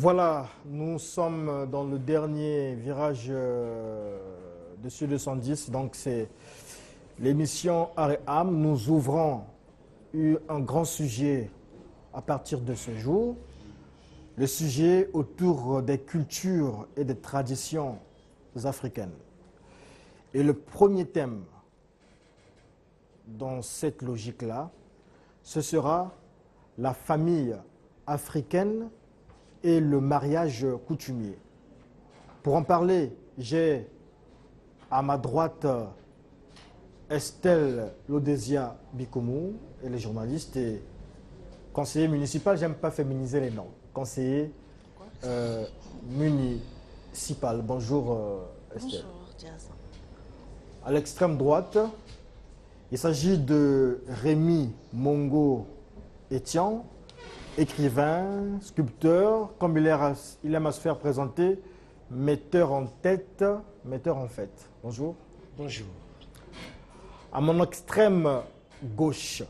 Voilà, nous sommes dans le dernier virage de Sud 210, donc c'est l'émission Art et Âme. Nous ouvrons un grand sujet à partir de ce jour, le sujet autour des cultures et des traditions africaines. Et le premier thème dans cette logique-là, ce sera la famille africaine et le mariage coutumier. Pour en parler, j'ai à ma droite Estelle Lodésia Bikoumou, elle est journaliste et conseiller municipal. J'aime pas féminiser les noms. Conseiller municipal. Bonjour Estelle. Bonjour Jazz. À l'extrême droite, il s'agit de Rémi Mongo Etienne, écrivain, sculpteur, comme il aime à se faire présenter, metteur en tête, metteur en fête. Bonjour. Bonjour. À mon extrême gauche,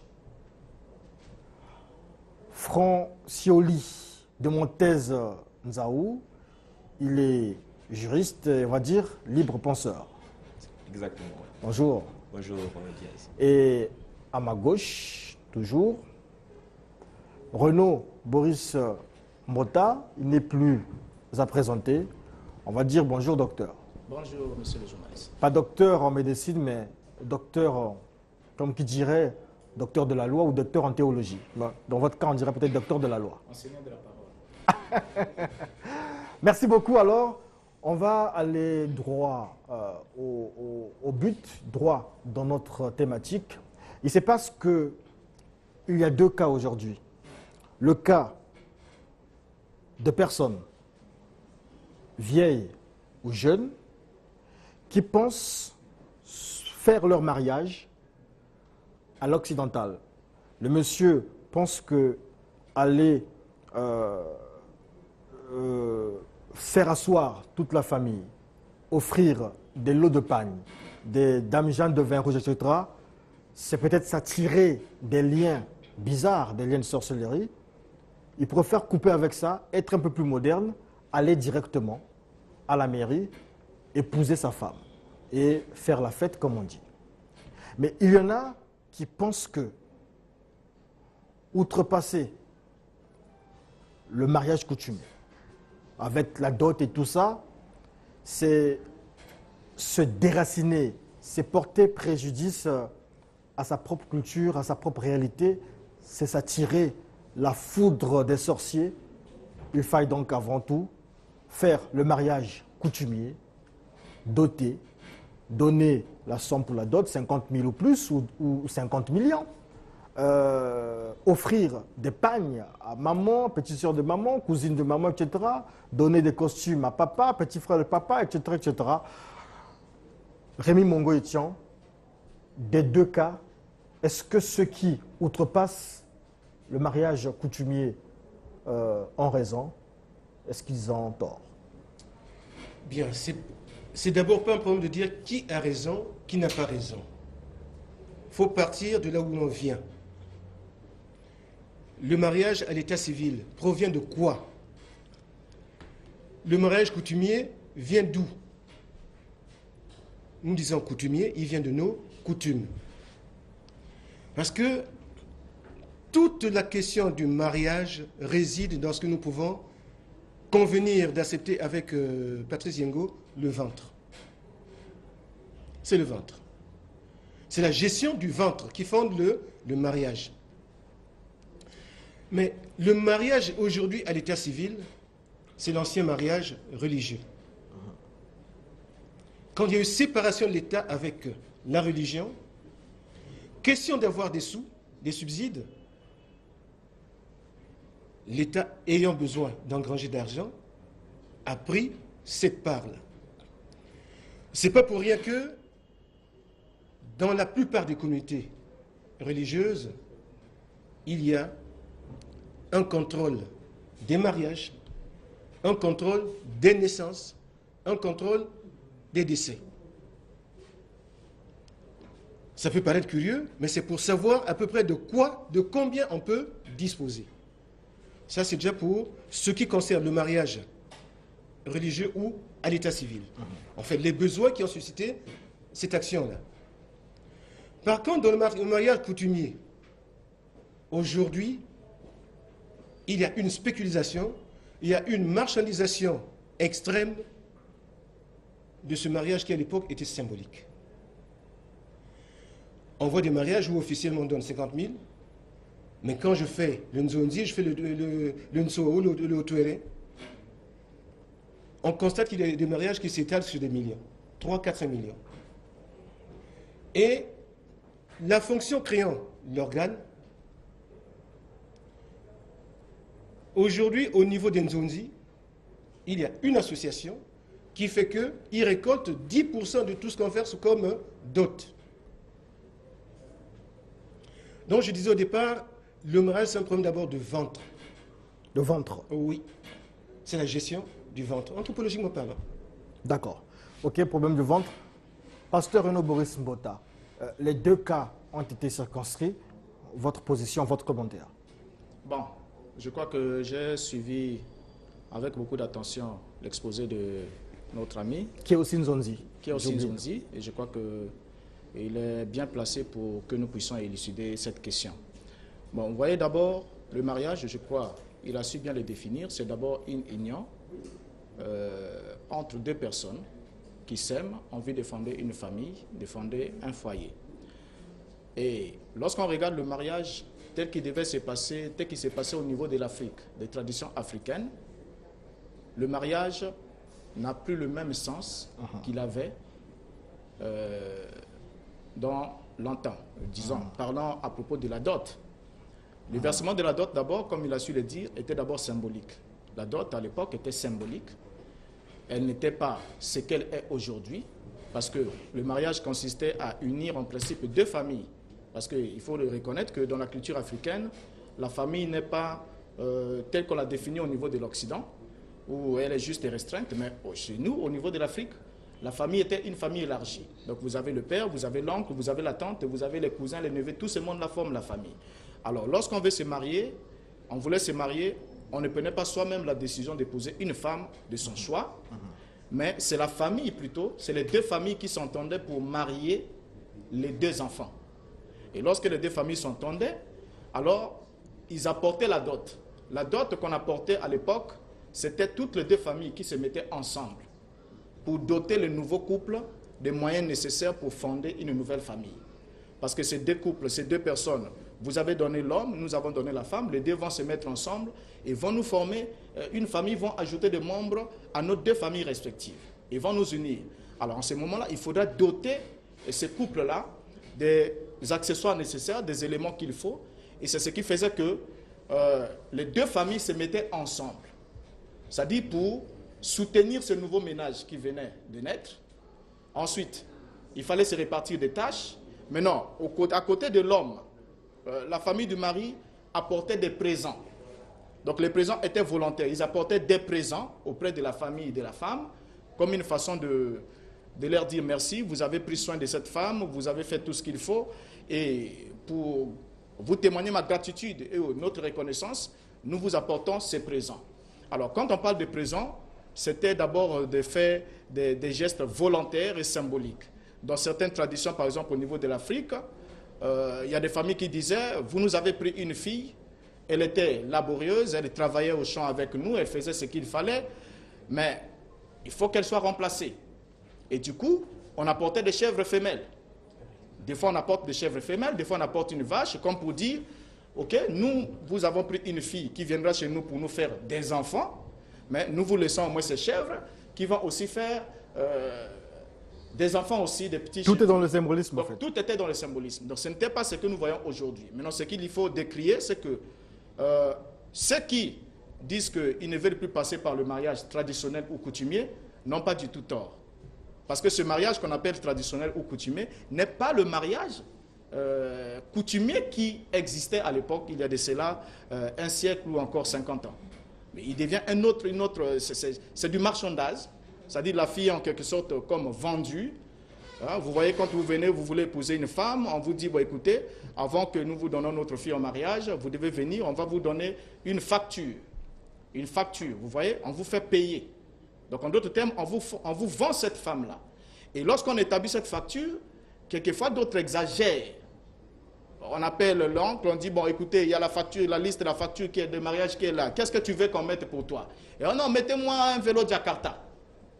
Francioli de Montez Nzaou, il est juriste et on va dire libre penseur. Exactement. Bonjour. Bonjour, Diaz. Et à ma gauche, toujours, Renaud Boris Mota, il n'est plus à présenter. On va dire bonjour docteur. Bonjour, monsieur le journaliste. Pas docteur en médecine, mais docteur, comme qui dirait, docteur de la loi ou docteur en théologie. Dans votre cas, on dirait peut-être docteur de la loi. Enseignant de la parole. Merci beaucoup. Alors, on va aller droit au but, droit dans notre thématique. Il se passe qu'il y a deux cas aujourd'hui. Le cas de personnes vieilles ou jeunes qui pensent faire leur mariage à l'occidental. Le monsieur pense que aller faire asseoir toute la famille, offrir des lots de pagne, des damigeannes de vin rouge, etc., c'est peut-être s'attirer des liens bizarres, des liens de sorcellerie. Il préfère couper avec ça, être un peu plus moderne, aller directement à la mairie, épouser sa femme et faire la fête, comme on dit. Mais il y en a qui pensent que, outrepasser le mariage coutumier, avec la dot et tout ça, c'est se déraciner, c'est porter préjudice à sa propre culture, à sa propre réalité, c'est s'attirer la foudre des sorciers. Il faille donc avant tout faire le mariage coutumier, doter, donner la somme pour la dot, 50 000 ou plus, ou 50 millions, offrir des pagnes à maman, petite soeur de maman, cousine de maman, etc., donner des costumes à papa, petit frère de papa, etc., etc. Rémi Mongo Etienne, des deux cas, est-ce que ceux qui outrepassent le mariage coutumier ont raison? Est-ce qu'ils ont tort? Bien, c'est d'abord pas un problème de dire qui a raison, qui n'a pas raison. Il faut partir de là où l'on vient. Le mariage à l'état civil provient de quoi? Le mariage coutumier vient d'où? Nous disons coutumier, il vient de nos coutumes. Parce que toute la question du mariage réside dans ce que nous pouvons convenir d'accepter avec Patrice Yengo, le ventre. C'est le ventre. C'est la gestion du ventre qui fonde le mariage. Mais le mariage aujourd'hui à l'état civil, c'est l'ancien mariage religieux. Quand il y a eu séparation de l'État avec la religion, question d'avoir des sous, des subsides, l'État ayant besoin d'engranger d'argent, a pris cette part-là. Ce n'est pas pour rien que, dans la plupart des communautés religieuses, il y a un contrôle des mariages, un contrôle des naissances, un contrôle des décès. Ça peut paraître curieux, mais c'est pour savoir à peu près de quoi, de combien on peut disposer. Ça, c'est déjà pour ce qui concerne le mariage religieux ou à l'état civil. En fait, les besoins qui ont suscité cette action-là. Par contre, dans le mariage coutumier, aujourd'hui, il y a une spéculation, il y a une marchandisation extrême de ce mariage qui, à l'époque, était symbolique. On voit des mariages où officiellement on donne 50 000, mais quand je fais le Nzonzi, je fais le Nsoa ou le Otuere, on constate qu'il y a des mariages qui s'étalent sur des millions, 3, 4, 5 millions. Et la fonction créant l'organe, aujourd'hui, au niveau des Nzonzi, il y a une association qui fait qu'ils récoltent 10% de tout ce qu'on verse comme dot. Donc je disais au départ, le mariage c'est un problème d'abord de ventre. De ventre. Oui, c'est la gestion du ventre, anthropologiquement parlant. D'accord. Ok, problème de ventre. Pasteur Renaud Boris Mbota, les deux cas ont été circonscrits. Votre position, votre commentaire? Bon, je crois que j'ai suivi avec beaucoup d'attention l'exposé de notre ami. Qui est aussi Nzonzi. Qui est aussi Nzonzi. Et je crois qu'il est bien placé pour que nous puissions élucider cette question. Bon, vous voyez d'abord, le mariage, je crois, il a su bien le définir. C'est d'abord une union entre deux personnes qui s'aiment, ont envie de fonder une famille, de fonder un foyer. Et lorsqu'on regarde le mariage tel qu'il devait se passer, tel qu'il s'est passé au niveau de l'Afrique, des traditions africaines, le mariage n'a plus le même sens qu'il avait dans longtemps. Disons, parlant à propos de la dot. Le versement de la dot, d'abord, comme il a su le dire, était d'abord symbolique. La dot, à l'époque, était symbolique. Elle n'était pas ce qu'elle est aujourd'hui, parce que le mariage consistait à unir en principe deux familles. Parce qu'il faut le reconnaître que dans la culture africaine, la famille n'est pas telle qu'on l'a définie au niveau de l'Occident, où elle est juste restreinte, mais chez nous, au niveau de l'Afrique, la famille était une famille élargie. Donc vous avez le père, vous avez l'oncle, vous avez la tante, vous avez les cousins, les neveux, tout ce monde-là forme la famille. Alors lorsqu'on veut se marier, on voulait se marier, on ne prenait pas soi-même la décision d'épouser une femme de son choix, mais c'est la famille plutôt, c'est les deux familles qui s'entendaient pour marier les deux enfants. Et lorsque les deux familles s'entendaient, alors ils apportaient la dot. La dot qu'on apportait à l'époque, c'était toutes les deux familles qui se mettaient ensemble pour doter le nouveau couple des moyens nécessaires pour fonder une nouvelle famille. Parce que ces deux couples, ces deux personnes, vous avez donné l'homme, nous avons donné la femme, les deux vont se mettre ensemble et vont nous former une famille, vont ajouter des membres à nos deux familles respectives et vont nous unir. Alors en ce moment-là, il faudra doter ces couples-là des accessoires nécessaires, des éléments qu'il faut. Et c'est ce qui faisait que les deux familles se mettaient ensemble. C'est-à-dire pour soutenir ce nouveau ménage qui venait de naître. Ensuite, il fallait se répartir des tâches. Maintenant, à côté de l'homme, la famille du mari apportait des présents. Donc les présents étaient volontaires. Ils apportaient des présents auprès de la famille et de la femme, comme une façon de leur dire merci, vous avez pris soin de cette femme, vous avez fait tout ce qu'il faut. Et pour vous témoigner ma gratitude et notre reconnaissance, nous vous apportons ces présents. Alors quand on parle de présents, c'était d'abord de faire des gestes volontaires et symboliques. Dans certaines traditions, par exemple au niveau de l'Afrique, il y a des familles qui disaient, vous nous avez pris une fille, elle était laborieuse, elle travaillait au champ avec nous, elle faisait ce qu'il fallait, mais il faut qu'elle soit remplacée. Et du coup, on apportait des chèvres femelles. Des fois, on apporte des chèvres femelles, des fois, on apporte une vache, comme pour dire, ok, nous, vous avons pris une fille qui viendra chez nous pour nous faire des enfants, mais nous vous laissons au moins ces chèvres qui vont aussi faire des enfants aussi, des petits chèvres. Tout est dans le symbolisme, donc, en fait. Tout était dans le symbolisme. Donc, ce n'était pas ce que nous voyons aujourd'hui. Maintenant, ce qu'il faut décrier, c'est que ceux qui disent qu'ils ne veulent plus passer par le mariage traditionnel ou coutumier n'ont pas du tout tort. Parce que ce mariage qu'on appelle traditionnel ou coutumier n'est pas le mariage coutumier qui existait à l'époque, il y a de cela un siècle ou encore 50 ans. Mais il devient c'est du marchandage, c'est-à-dire la fille en quelque sorte comme vendue Hein, vous voyez, quand vous venez, vous voulez épouser une femme, on vous dit, bon, écoutez, avant que nous vous donnons notre fille en mariage, vous devez venir, on va vous donner une facture. Une facture, vous voyez, on vous fait payer. Donc, en d'autres termes, on vous vend cette femme-là. Et lorsqu'on établit cette facture, quelquefois d'autres exagèrent. On appelle l'oncle, on dit, bon, écoutez, il y a la facture, la liste de la facture qui est de mariage qui est là. Qu'est-ce que tu veux qu'on mette pour toi? Et on non, mettez-moi un vélo Jakarta.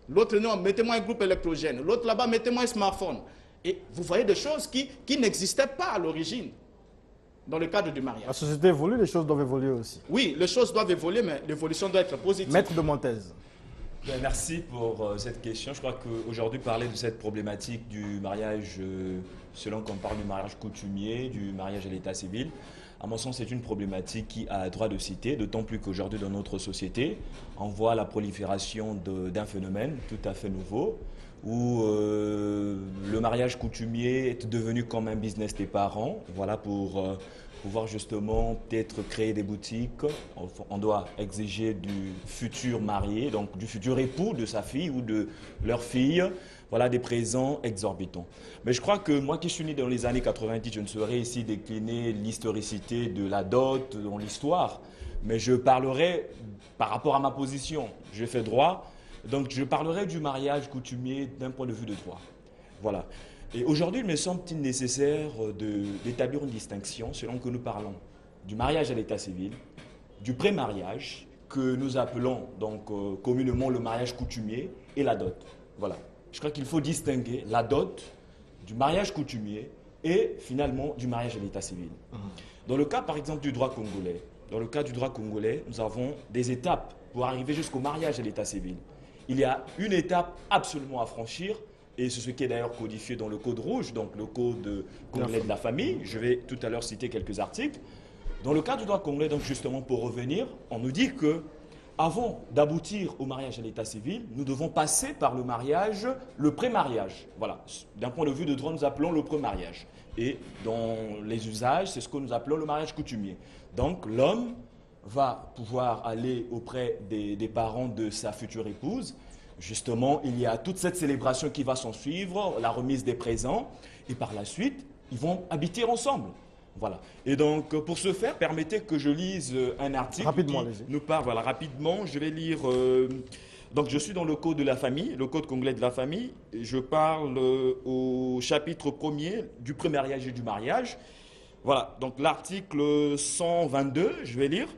L'autre, non, mettez-moi un groupe électrogène. L'autre, là-bas, mettez-moi un smartphone. Et vous voyez des choses qui n'existaient pas à l'origine, dans le cadre du mariage. La société évolue, les choses doivent évoluer aussi. Oui, les choses doivent évoluer, mais l'évolution doit être positive. Maître de Montez. Bien, merci pour cette question. Je crois qu'aujourd'hui, parler de cette problématique du mariage, selon qu'on parle du mariage coutumier, du mariage à l'état civil, à mon sens, c'est une problématique qui a droit de citer, d'autant plus qu'aujourd'hui, dans notre société, on voit la prolifération d'un phénomène tout à fait nouveau, où le mariage coutumier est devenu comme un business des parents, voilà, pour pouvoir justement peut-être créer des boutiques. On doit exiger du futur marié, donc du futur époux de sa fille ou de leur fille, voilà, des présents exorbitants. Mais je crois que moi qui suis né dans les années 90, je ne saurais ici décliner l'historicité de la dot dans l'histoire, mais je parlerai par rapport à ma position. Je fais droit, donc je parlerai du mariage coutumier d'un point de vue de droit. Voilà. Et aujourd'hui, il me semble-t-il nécessaire d'établir une distinction selon que nous parlons du mariage à l'état civil, du pré-mariage, que nous appelons donc communément le mariage coutumier, et la dot. Voilà. Je crois qu'il faut distinguer la dot du mariage coutumier et finalement du mariage à l'état civil. Dans le cas par exemple du droit congolais, nous avons des étapes pour arriver jusqu'au mariage à l'état civil. Il y a une étape absolument à franchir, et c'est ce qui est d'ailleurs codifié dans le code rouge, donc le code congolais de la famille. Je vais tout à l'heure citer quelques articles. Dans le cas du droit congolais, donc justement pour revenir, on nous dit que avant d'aboutir au mariage à l'état civil, nous devons passer par le mariage, le pré-mariage. Voilà, d'un point de vue de droit, nous appelons le pré-mariage. Et dans les usages, c'est ce que nous appelons le mariage coutumier. Donc l'homme va pouvoir aller auprès des parents de sa future épouse. Justement, il y a toute cette célébration qui va s'en suivre, la remise des présents, et par la suite, ils vont habiter ensemble. Voilà. Et donc, pour ce faire, permettez que je lise un article qui nous parle. Voilà, rapidement, je vais lire. Donc, je suis dans le code de la famille, le code congolais de la famille. Je parle au chapitre 1er du pré-mariage et du mariage. Voilà. Donc, l'article 122, je vais lire.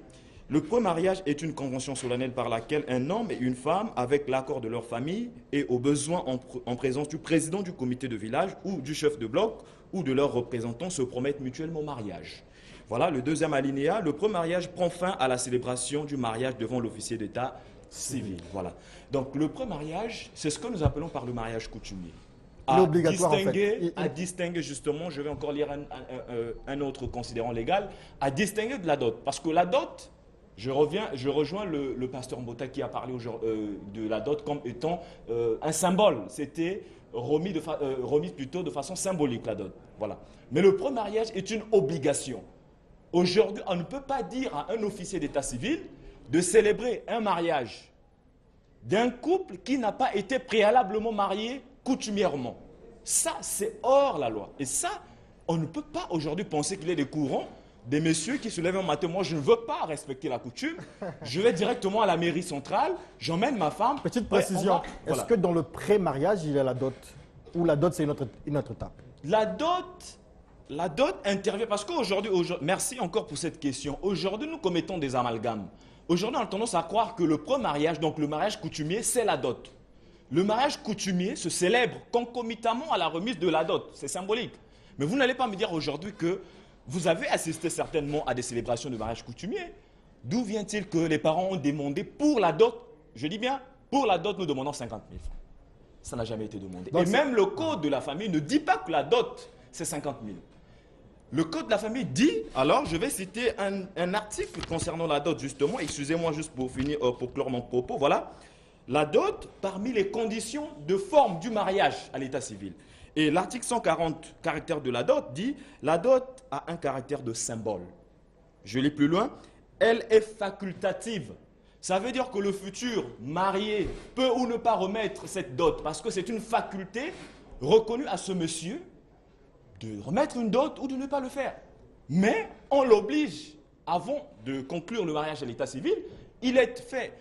Le pré-mariage est une convention solennelle par laquelle un homme et une femme, avec l'accord de leur famille et au besoin en présence du président du comité de village ou du chef de bloc ou de leurs représentants, se promettent mutuellement mariage. Voilà, le deuxième alinéa, le pré-mariage prend fin à la célébration du mariage devant l'officier d'état civil. Voilà. Donc le pré-mariage, c'est ce que nous appelons par le mariage coutumier. À distinguer justement, je vais encore lire un autre considérant légal, à distinguer de la dot. Parce que la dot, je rejoins le pasteur Mbota qui a parlé de la dot comme étant un symbole. C'était remis plutôt de façon symbolique, la dot. Voilà. Mais le pré-mariage est une obligation. Aujourd'hui, on ne peut pas dire à un officier d'état civil de célébrer un mariage d'un couple qui n'a pas été préalablement marié coutumièrement. Ça, c'est hors la loi. Et ça, on ne peut pas aujourd'hui penser qu'il y ait des courants, des messieurs qui se lèvent un matin, moi je ne veux pas respecter la coutume, je vais directement à la mairie centrale, j'emmène ma femme. Petite précision, est-ce que dans le pré-mariage, il y a la dot? Ou la dot, c'est une autre étape? La dot intervient parce qu'aujourd'hui, merci encore pour cette question, aujourd'hui nous commettons des amalgames. Aujourd'hui on a tendance à croire que le pré-mariage, donc le mariage coutumier, c'est la dot. Le mariage coutumier se célèbre concomitamment à la remise de la dot, c'est symbolique. Mais vous n'allez pas me dire aujourd'hui que vous avez assisté certainement à des célébrations de mariage coutumier. D'où vient-il que les parents ont demandé pour la dot, je dis bien, pour la dot, nous demandons 50 000 francs. Ça n'a jamais été demandé. Donc, et même le code de la famille ne dit pas que la dot, c'est 50 000. Le code de la famille dit, alors je vais citer un article concernant la dot justement, excusez-moi juste pour finir, pour clore mon propos, voilà. La dot, parmi les conditions de forme du mariage à l'état civil. Et l'article 140, caractère de la dot, dit « La dot a un caractère de symbole ». Je lis plus loin. Elle est facultative. Ça veut dire que le futur marié peut ou ne pas remettre cette dot parce que c'est une faculté reconnu à ce monsieur de remettre une dot ou de ne pas le faire. Mais on l'oblige, avant de conclure le mariage à l'état civil, il est fait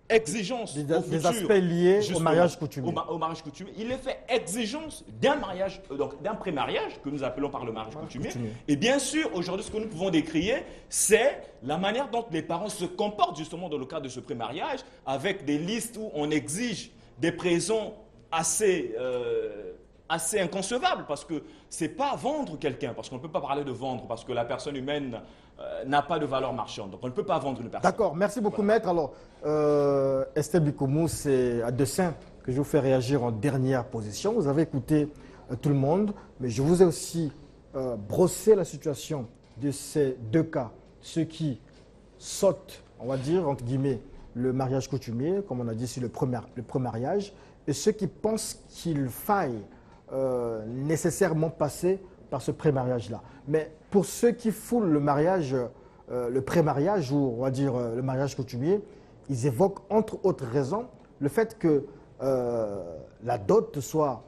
exigence des aspects liés au mariage coutumier. Au mariage coutumier. Il est fait exigence d'un mariage, donc d'un pré-mariage que nous appelons par le mariage coutumier. Et bien sûr, aujourd'hui, ce que nous pouvons décrier, c'est la manière dont les parents se comportent justement dans le cadre de ce pré-mariage, avec des listes où on exige des présents assez inconcevable, parce que c'est pas vendre quelqu'un, parce qu'on ne peut pas parler de vendre, parce que la personne humaine n'a pas de valeur marchande, donc on ne peut pas vendre une personne. D'accord, merci beaucoup maître. Alors, Esther Bikoumou, c'est à dessein que je vous fais réagir en dernière position. Vous avez écouté tout le monde, mais je vous ai aussi brossé la situation de ces deux cas, ceux qui sautent, on va dire, entre guillemets, le mariage coutumier, comme on a dit sur le pré-mariage, et ceux qui pensent qu'il faille nécessairement passer par ce pré-mariage-là. Mais pour ceux qui foulent le mariage, le pré-mariage ou on va dire le mariage coutumier, ils évoquent entre autres raisons le fait que la dot soit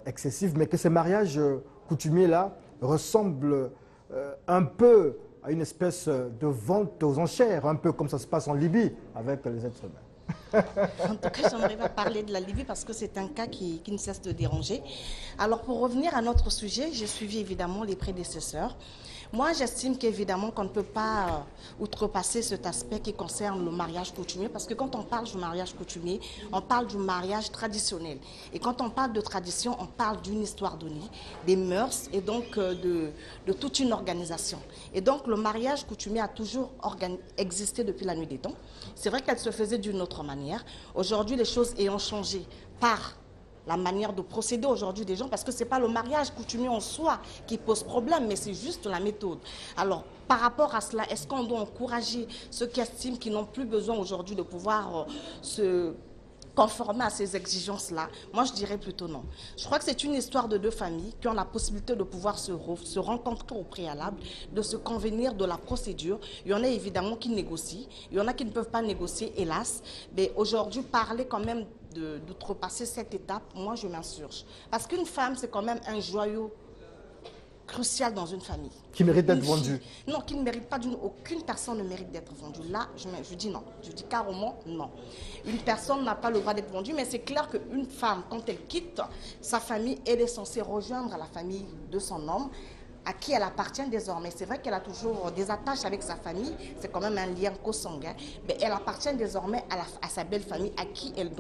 excessive, mais que ces mariages coutumiers-là ressemblent un peu à une espèce de vente aux enchères, un peu comme ça se passe en Libye avec les êtres humains. En tout cas, j'aimerais pas parler de la Libye parce que c'est un cas qui ne cesse de déranger. Alors, pour revenir à notre sujet, j'ai suivi évidemment les prédécesseurs. Moi, j'estime qu'évidemment qu'on ne peut pas outrepasser cet aspect qui concerne le mariage coutumier, parce que quand on parle du mariage coutumier, on parle du mariage traditionnel. Et quand on parle de tradition, on parle d'une histoire donnée, des mœurs et donc de toute une organisation. Et donc, le mariage coutumier a toujours existé depuis la nuit des temps. C'est vrai qu'elle se faisait d'une autre manière. Aujourd'hui, les choses ayant changé par la manière de procéder aujourd'hui des gens, parce que ce n'est pas le mariage coutumier en soi qui pose problème, mais c'est juste la méthode. Alors, par rapport à cela, est-ce qu'on doit encourager ceux qui estiment qu'ils n'ont plus besoin aujourd'hui de pouvoir se conformer à ces exigences-là? Moi, je dirais plutôt non. Je crois que c'est une histoire de deux familles qui ont la possibilité de pouvoir se rencontrer au préalable, de se convenir de la procédure. Il y en a évidemment qui négocient, il y en a qui ne peuvent pas négocier, hélas. Mais aujourd'hui, parler quand même d'outrepasser cette étape, moi, je m'insurge. Parce qu'une femme, c'est quand même un joyau crucial dans une famille. Qui mérite d'être vendue. Non, qui ne mérite pas aucune personne ne mérite d'être vendue. Là, je dis non. Je dis carrément non. Une personne n'a pas le droit d'être vendue, mais c'est clair qu'une femme, quand elle quitte sa famille, elle est censée rejoindre la famille de son homme, à qui elle appartient désormais. C'est vrai qu'elle a toujours des attaches avec sa famille, c'est quand même un lien co-sanguin, mais elle appartient désormais à sa belle famille, à qui elle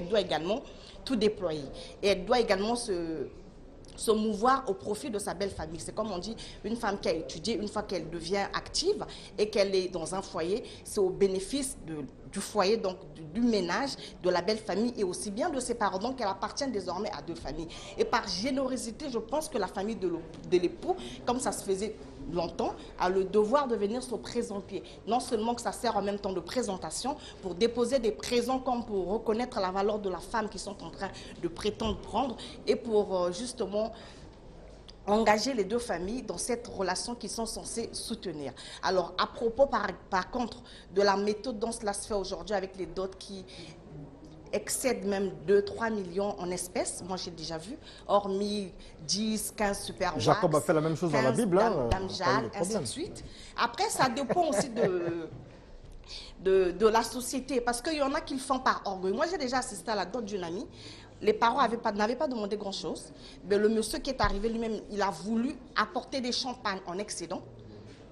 doit également tout déployer. Et elle doit également se mouvoir au profit de sa belle famille. C'est comme on dit, une femme qui a étudié, une fois qu'elle devient active et qu'elle est dans un foyer, c'est au bénéfice du foyer, donc du ménage, de la belle famille et aussi bien de ses parents. Donc elle appartient désormais à deux familles. Et par générosité, je pense que la famille de l'époux, comme ça se faisait longtemps, a le devoir de venir se présenter. Non seulement que ça sert en même temps de présentation pour déposer des présents comme pour reconnaître la valeur de la femme qu'ils sont en train de prétendre prendre et pour justement engager les deux familles dans cette relation qu'ils sont censés soutenir. Alors, à propos, par contre, de la méthode dont cela se fait aujourd'hui avec les dots qui excèdent même 2-3 millions en espèces, moi j'ai déjà vu, hormis 10, 15 super wax, Jacob a fait la même chose dans la Bible, Dame Jal, ainsi de suite. Après, ça dépend aussi de la société, parce qu'il y en a qui le font par orgueil. Moi, j'ai déjà assisté à la dot d'une amie. Les parents n'avaient pas demandé grand-chose, mais le monsieur qui est arrivé lui-même, il a voulu apporter des champagnes en excédent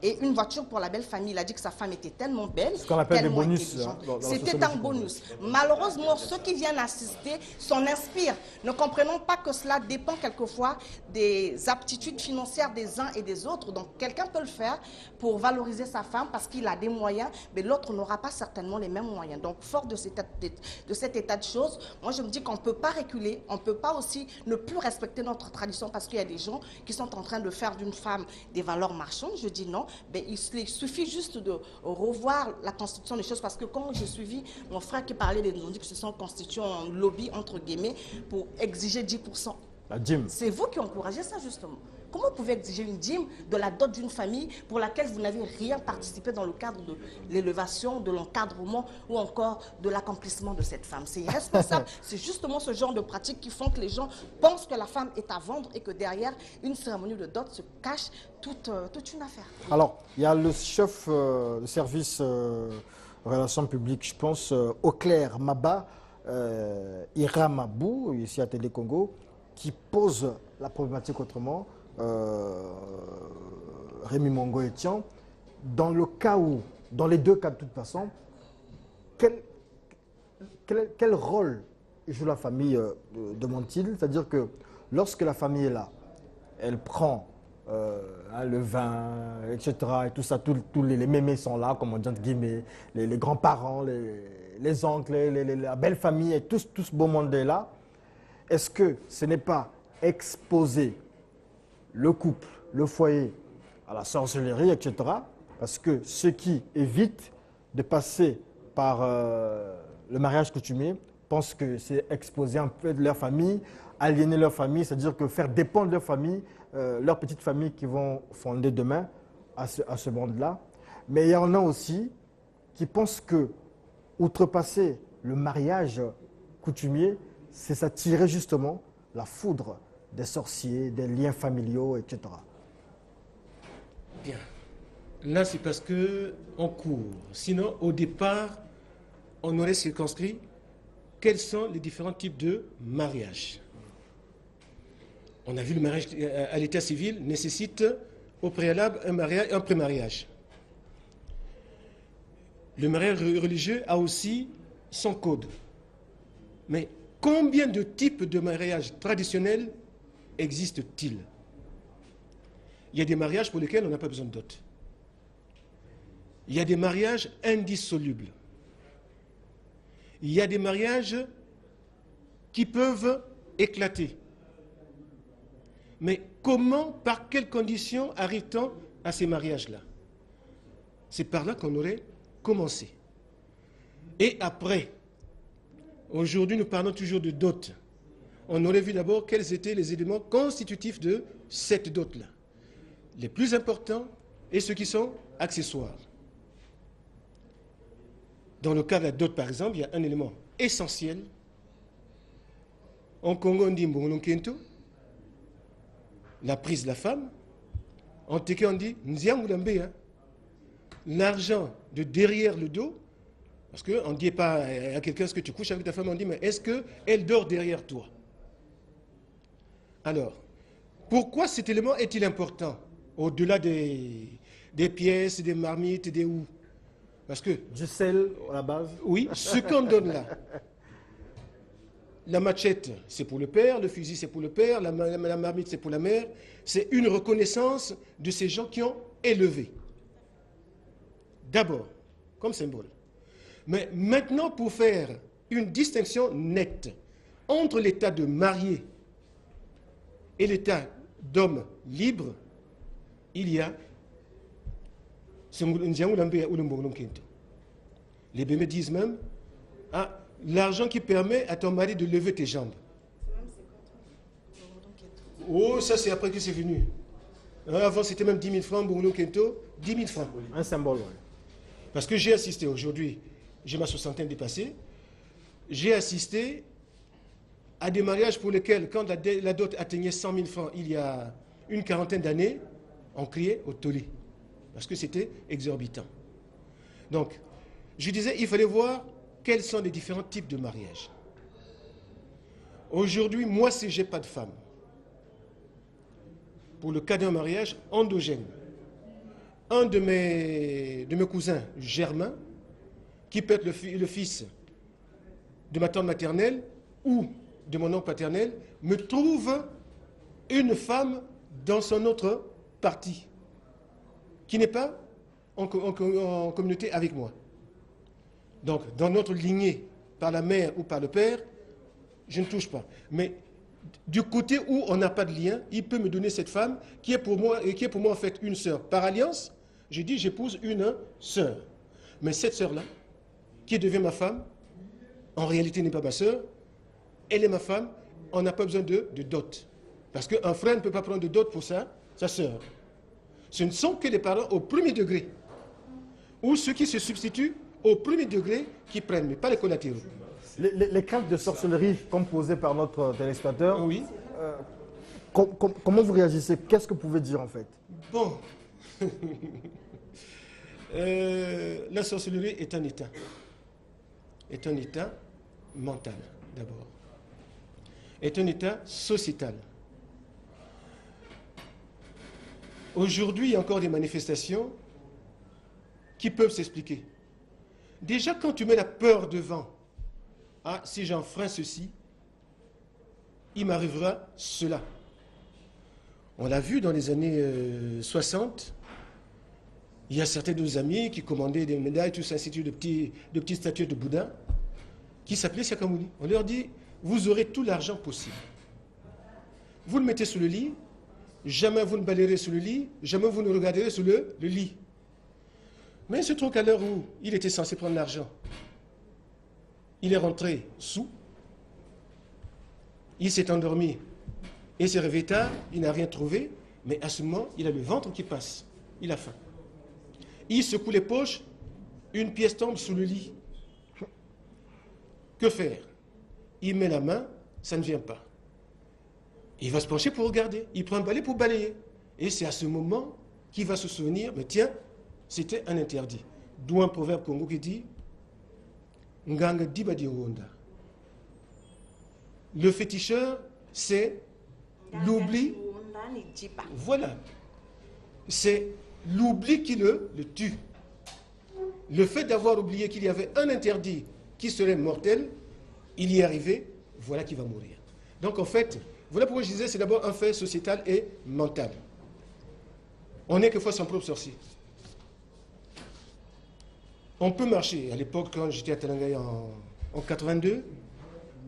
et une voiture pour la belle famille. Il a dit que sa femme était tellement belle. Ce qu'on appelle des bonus. C'était un bonus. Malheureusement, ceux qui viennent assister s'en inspirent, ne comprenant pas que cela dépend quelquefois des aptitudes financières des uns et des autres. Donc, quelqu'un peut le faire pour valoriser sa femme parce qu'il a des moyens, mais l'autre n'aura pas certainement les mêmes moyens. Donc, fort de cet état de choses, moi, je me dis qu'on ne peut pas reculer, on ne peut pas aussi ne plus respecter notre tradition parce qu'il y a des gens qui sont en train de faire d'une femme des valeurs marchandes. Je dis non. Ben, il suffit juste de revoir la constitution des choses parce que quand j'ai suivi mon frère qui parlait des non-dits qui se sont constitués en lobby entre guillemets pour exiger 10%. La dîme. C'est vous qui encouragez ça justement. Comment vous pouvez exiger une dîme de la dot d'une famille pour laquelle vous n'avez rien participé dans le cadre de l'élévation, de l'encadrement ou encore de l'accomplissement de cette femme? C'est irresponsable. C'est justement ce genre de pratiques qui font que les gens pensent que la femme est à vendre et que derrière une cérémonie de dot se cache toute une affaire. Alors, il y a le chef de service relations publiques, je pense, Auclair Maba, Iramabou, ici à Télé Congo, qui pose la problématique autrement. Rémi Mongo Etienne, dans le cas où, dans les deux cas de toute façon, quel rôle joue la famille, demande-t-il? C'est-à-dire que lorsque la famille est là, elle prend le vin, etc. et tout ça, tous les mémés sont là, comme on dit entre guillemets, les grands-parents, les oncles, la belle famille, et tout ce beau monde est là. Est-ce que ce n'est pas exposer le couple, le foyer à la sorcellerie, etc. Parce que ceux qui évitent de passer par le mariage coutumier pensent que c'est exposer un peu de leur famille, aliéner leur famille, c'est-à-dire que faire dépendre leur famille, leur petite famille qui vont fonder demain à ce monde-là. Mais il y en a aussi qui pensent que outrepasser le mariage coutumier, c'est s'attirer justement la foudre des sorciers, des liens familiaux, etc. Bien. Là, c'est parce qu'on court. Sinon, au départ, on aurait circonscrit quels sont les différents types de mariage. On a vu le mariage à l'état civil nécessite au préalable un pré-mariage. Le mariage religieux a aussi son code. Mais combien de types de mariage traditionnels existe-t-il? Il y a des mariages pour lesquels on n'a pas besoin de dot. Il y a des mariages indissolubles. Il y a des mariages qui peuvent éclater. Mais comment, par quelles conditions arrive-t-on à ces mariages-là? C'est par là qu'on aurait commencé. Et après, aujourd'hui nous parlons toujours de dot. On aurait vu d'abord quels étaient les éléments constitutifs de cette dot-là. Les plus importants et ceux qui sont accessoires. Dans le cas de la dot, par exemple, il y a un élément essentiel. En Congo, on dit Mbongonkento, la prise de la femme. En Teke, on dit Nziamoulambe, l'argent de derrière le dos. Parce qu'on ne dit pas à quelqu'un, est-ce que tu couches avec ta femme? On dit, mais est-ce qu'elle dort derrière toi? Alors, pourquoi cet élément est-il important? Au-delà des pièces, des marmites, des ou? Parce que... Du sel à la base? Oui, ce qu'on donne là. La machette, c'est pour le père, le fusil, c'est pour le père, la marmite, c'est pour la mère. C'est une reconnaissance de ces gens qui ont élevé. D'abord, comme symbole. Mais maintenant, pour faire une distinction nette entre l'état de marié et l'état d'homme libre, il y a les bébés disent même l'argent qui permet à ton mari de lever tes jambes. Oh, ça c'est après que c'est venu. Avant c'était même 10 000 francs, 10 000 francs. Un symbole, oui. Parce que j'ai assisté aujourd'hui, j'ai ma soixantaine dépassée, j'ai assisté à des mariages pour lesquels, quand la dot atteignait 100 000 francs il y a une quarantaine d'années, on criait au tollé. Parce que c'était exorbitant. Donc, je disais, il fallait voir quels sont les différents types de mariages. Aujourd'hui, moi, si je n'ai pas de femme, pour le cas d'un mariage endogène, un de mes cousins germains, qui peut être le fils de ma tante maternelle ou de mon oncle paternel, me trouve une femme dans son autre partie, qui n'est pas en communauté avec moi. Donc, dans notre lignée, par la mère ou par le père, je ne touche pas. Mais du côté où on n'a pas de lien, il peut me donner cette femme qui est pour moi en fait une sœur. Par alliance, je dis j'épouse une sœur. Mais cette sœur-là, qui devient ma femme, en réalité n'est pas ma sœur, elle est ma femme, on n'a pas besoin de dot. Parce qu'un frère ne peut pas prendre de dot pour sa sa sœur. Ce ne sont que les parents au premier degré, ou ceux qui se substituent au premier degré qui prennent, mais pas les collatéraux. Les craintes de sorcellerie, comme posées par notre téléspectateur, Oui. Comment vous réagissez? Qu'est-ce que vous pouvez dire en fait? Bon. La sorcellerie est un état. Est un état mental, d'abord. Est un état sociétal. Aujourd'hui, il y a encore des manifestations qui peuvent s'expliquer. Déjà, quand tu mets la peur devant, ah, si j'enfreins ceci, il m'arrivera cela. On l'a vu dans les années 60, il y a certains de nos amis qui commandaient des médailles, tout ça, ainsi de petites statues de Bouddha, qui s'appelaient Shakyamuni. On leur dit, vous aurez tout l'argent possible. Vous le mettez sous le lit, jamais vous ne balayerez sous le lit, jamais vous ne regarderez sous le lit. Mais il se trouve qu'à l'heure où il était censé prendre l'argent, il est rentré sous, il s'est endormi et s'est réveillé tard, il n'a rien trouvé, mais à ce moment, il a le ventre qui passe, il a faim. Il secoue les poches, une pièce tombe sous le lit. Que faire? Il met la main, ça ne vient pas. Il va se pencher pour regarder, il prend un balai pour balayer. Et c'est à ce moment qu'il va se souvenir, mais tiens, c'était un interdit. D'où un proverbe congo qui dit Nganga dibadi wonda. Le féticheur, c'est l'oubli. Voilà. C'est l'oubli qui le tue. Le fait d'avoir oublié qu'il y avait un interdit qui serait mortel, il y est arrivé, voilà qu'il va mourir. Donc en fait, voilà pourquoi je disais, c'est d'abord un fait sociétal et mental. On n'est que fois son propre sorcier. On peut marcher. À l'époque, quand j'étais à Talangaï en 82,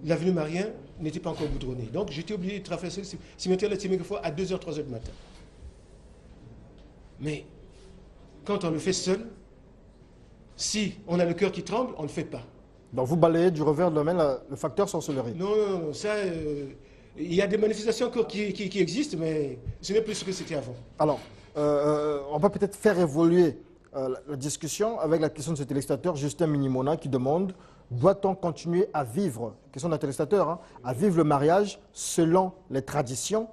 l'avenue Marien n'était pas encore goudronnée. Donc j'étais obligé de traverser le cimetière de Timégafoua à 2h, 3h du matin. Mais quand on le fait seul, si on a le cœur qui tremble, on ne le fait pas. Donc vous balayez du revers de la main le facteur sorcellerie. Non, ça, il y a des manifestations encore qui existent, mais ce n'est plus ce que c'était avant. Alors, on va peut-être faire évoluer la discussion avec la question de ce téléspectateur, Justin Minimona, qui demande: doit-on continuer à vivre, question d'un téléspectateur, hein, à vivre le mariage selon les traditions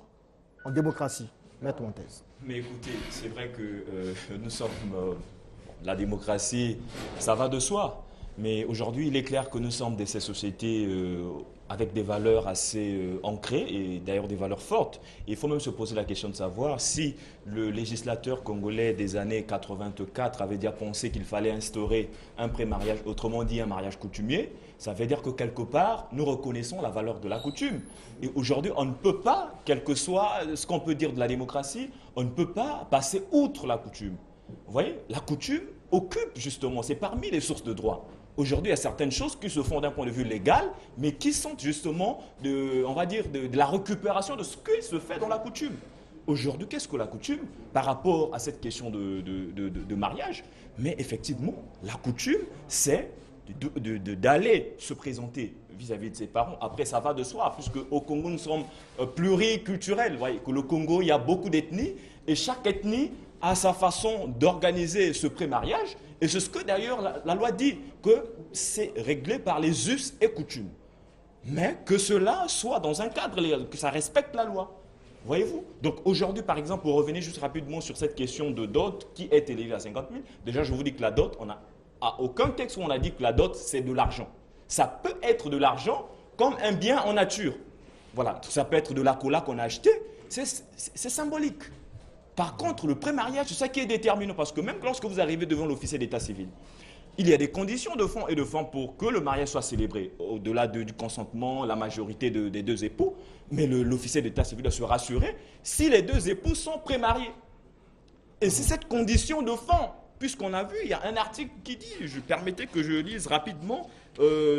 en démocratie? Maître Montez. Mais écoutez, c'est vrai que nous sommes... la démocratie, ça va de soi. Mais aujourd'hui, il est clair que nous sommes dans ces sociétés avec des valeurs assez ancrées et d'ailleurs des valeurs fortes. Et il faut même se poser la question de savoir si le législateur congolais des années 84 avait déjà pensé qu'il fallait instaurer un pré-mariage, autrement dit un mariage coutumier. Ça veut dire que quelque part, nous reconnaissons la valeur de la coutume. Et aujourd'hui, on ne peut pas, quel que soit ce qu'on peut dire de la démocratie, on ne peut pas passer outre la coutume. Vous voyez, la coutume occupe justement, c'est parmi les sources de droit. Aujourd'hui, il y a certaines choses qui se font d'un point de vue légal, mais qui sont justement, on va dire, de la récupération de ce qui se fait dans la coutume. Aujourd'hui, qu'est-ce que la coutume par rapport à cette question de mariage? Mais effectivement, la coutume, c'est d'aller se présenter vis-à-vis de ses parents. Après, ça va de soi, puisque au Congo, nous sommes pluriculturels. Vous voyez, que le Congo, il y a beaucoup d'ethnies, et chaque ethnie a sa façon d'organiser ce pré-mariage. Et c'est ce que d'ailleurs la loi dit, que c'est réglé par les us et coutumes. Mais que cela soit dans un cadre légal, que ça respecte la loi. Voyez-vous? Donc aujourd'hui, par exemple, pour revenir juste rapidement sur cette question de dot qui est élevée à 50 000, déjà je vous dis que la dot, on n'a aucun texte où on a dit que la dot c'est de l'argent. Ça peut être de l'argent comme un bien en nature. Voilà, ça peut être de la cola qu'on a acheté, c'est symbolique. Par contre, le pré-mariage, c'est ça qui est déterminant, parce que même lorsque vous arrivez devant l'officier d'état civil, il y a des conditions de fond et de forme pour que le mariage soit célébré, au-delà du consentement, la majorité des deux époux, mais l'officier d'état civil doit se rassurer si les deux époux sont pré-mariés. Et c'est cette condition de fond, puisqu'on a vu, il y a un article qui dit, je permettais que je lise rapidement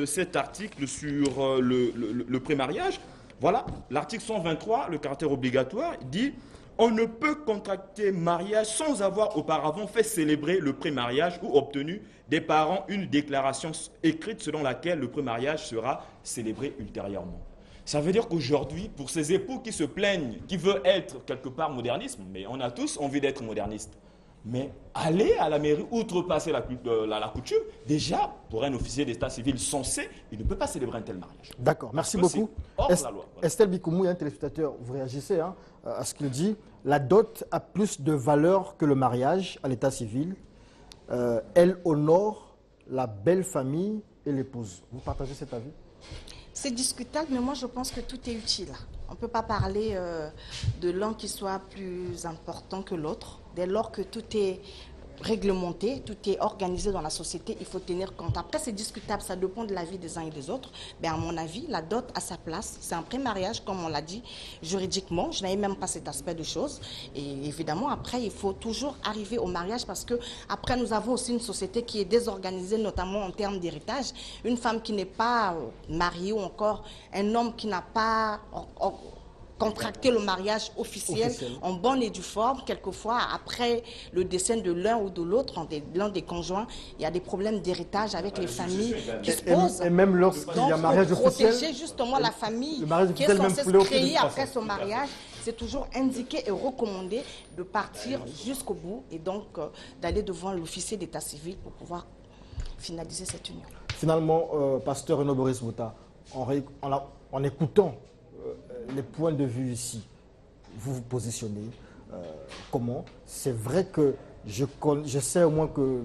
cet article sur le pré-mariage. Voilà, l'article 123, le caractère obligatoire, dit: on ne peut contracter mariage sans avoir auparavant fait célébrer le pré-mariage ou obtenu des parents une déclaration écrite selon laquelle le pré-mariage sera célébré ultérieurement. Ça veut dire qu'aujourd'hui, pour ces époux qui se plaignent, qui veulent être quelque part modernistes, mais on a tous envie d'être modernistes, mais aller à la mairie, outrepasser la coutume, déjà, pour un officier d'état civil censé, il ne peut pas célébrer un tel mariage. D'accord, merci Parce que beaucoup. c'est hors la loi. Voilà. Estelle Bikoumou, un téléspectateur, vous réagissez hein, à ce qu'il dit. La dot a plus de valeur que le mariage à l'état civil. Elle honore la belle famille et l'épouse. Vous partagez cet avis? C'est discutable, mais moi je pense que tout est utile. On ne peut pas parler de l'un qui soit plus important que l'autre. Dès lors que tout est réglementé, tout est organisé dans la société, il faut tenir compte. Après, c'est discutable, ça dépend de la vie des uns et des autres. Mais à mon avis, la dot a sa place. C'est un pré-mariage, comme on l'a dit, juridiquement. Je n'avais même pas cet aspect de choses. Et évidemment, après, il faut toujours arriver au mariage parce que après, nous avons aussi une société qui est désorganisée, notamment en termes d'héritage. Une femme qui n'est pas mariée ou encore un homme qui n'a pas contracter le mariage officiel en bonne et due forme. Quelquefois, après le décès de l'un ou de l'autre, l'un des conjoints, il y a des problèmes d'héritage avec les familles qui se posent. Et même lorsqu'il y a mariage officiel, protéger justement la famille qui est censée se créer après ce mariage, c'est toujours indiqué et recommandé de partir jusqu'au bout et donc d'aller devant l'officier d'état civil pour pouvoir finaliser cette union. Finalement, pasteur Renaud Boris Bouta, en écoutant les points de vue ici, vous vous positionnez comment? C'est vrai que je sais au moins que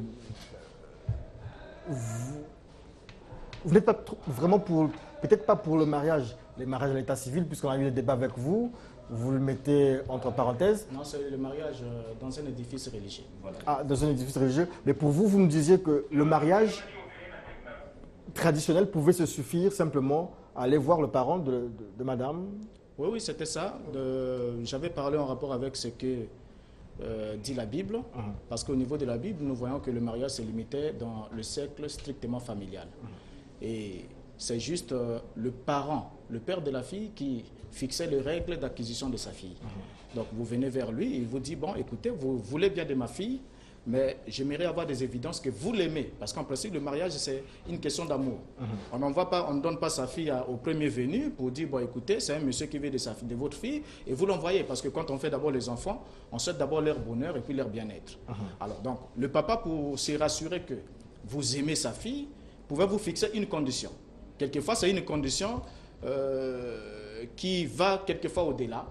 vous n'êtes pas vraiment pour, peut-être pas pour le mariage, les mariages à l'état civil, puisqu'on a eu des débats avec vous, vous le mettez entre parenthèses. Non, c'est le mariage dans un édifice religieux. Voilà. Ah, dans un édifice religieux. Mais pour vous, vous nous disiez que le mariage traditionnel pouvait se suffire simplement à aller voir le parent de madame. Oui, c'était ça. J'avais parlé en rapport avec ce que dit la Bible, parce qu'au niveau de la Bible, nous voyons que le mariage se limitait dans le cercle strictement familial. Et c'est juste le parent, le père de la fille, qui fixait les règles d'acquisition de sa fille. Donc vous venez vers lui, il vous dit, bon, écoutez, vous voulez bien de ma fille, mais j'aimerais avoir des évidences que vous l'aimez. Parce qu'en principe, le mariage, c'est une question d'amour. On ne donne pas sa fille au premier venu pour dire, bon, écoutez, c'est un monsieur qui veut de votre fille, et vous l'envoyez. Parce que quand on fait d'abord les enfants, on souhaite d'abord leur bonheur et puis leur bien-être. Alors, donc, le papa, pour se rassurer que vous aimez sa fille, pouvait vous fixer une condition. Quelquefois, c'est une condition qui va quelquefois au-delà.